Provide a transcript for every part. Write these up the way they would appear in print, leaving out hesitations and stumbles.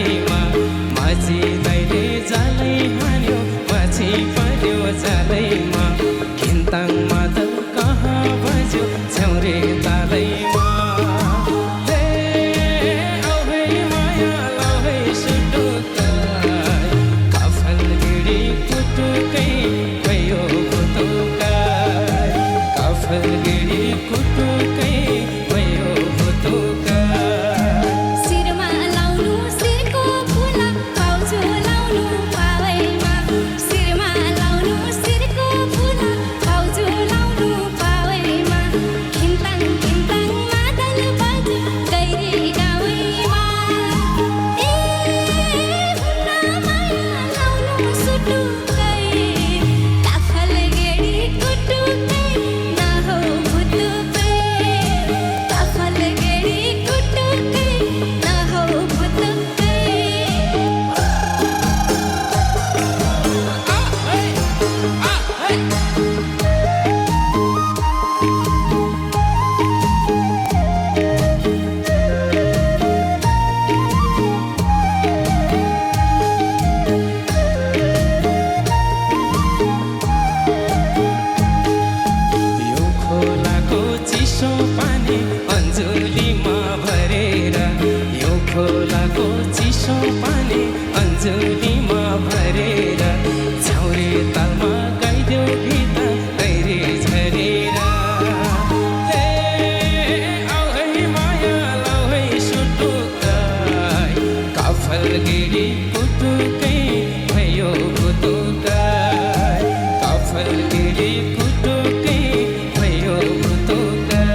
जालैमा माझी दैले जालै हान्यो पछि पर्यो जालैमा खिन्ताङ मादल कहाँ बज्यो झ्याउरे तालैमा अन्जुलीमा भरेर यो खोलाको चिसो पानी अन्जुलीमा भरेर झ्याउरे तालमा गाइदेऊ गीत गैरी झरेर हे आऊ है माया लाऊ है सुटुकै काफल गिरी कुटुकै भयो कुटुकै काफल गिरी कुटुकै भयो कुटुकै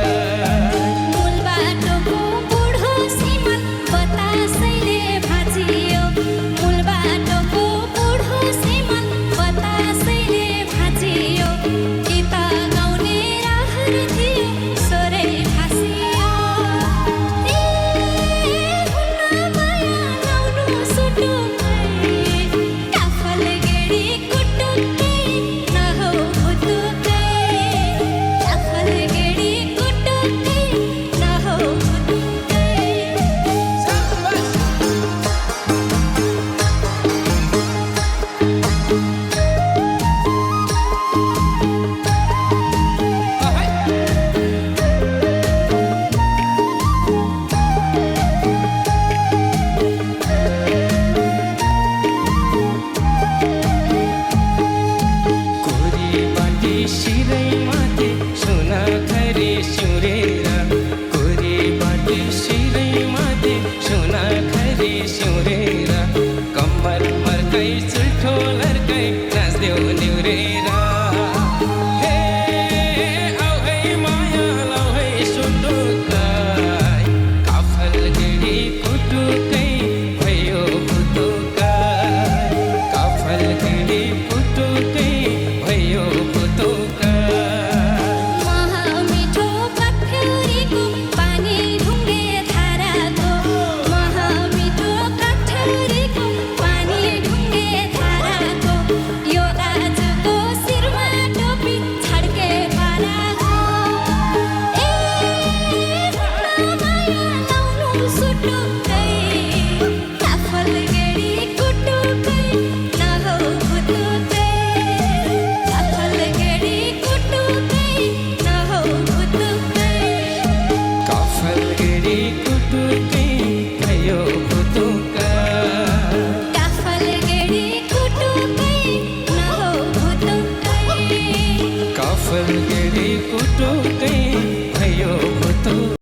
शिरै माथि सुना खरी सिउरेर कोरी बाटे शिरै माथि सुना खरी सिउरेर कम्मर मर्कै चुल्ठो लर्कै नाच्देऊ निउरेर हे आऊ है माया लाऊ है सुटुकै काफल गिरी कुटुकै भयो कुटुकै काफल गिरी कुटुकै भयो कुटुकै Look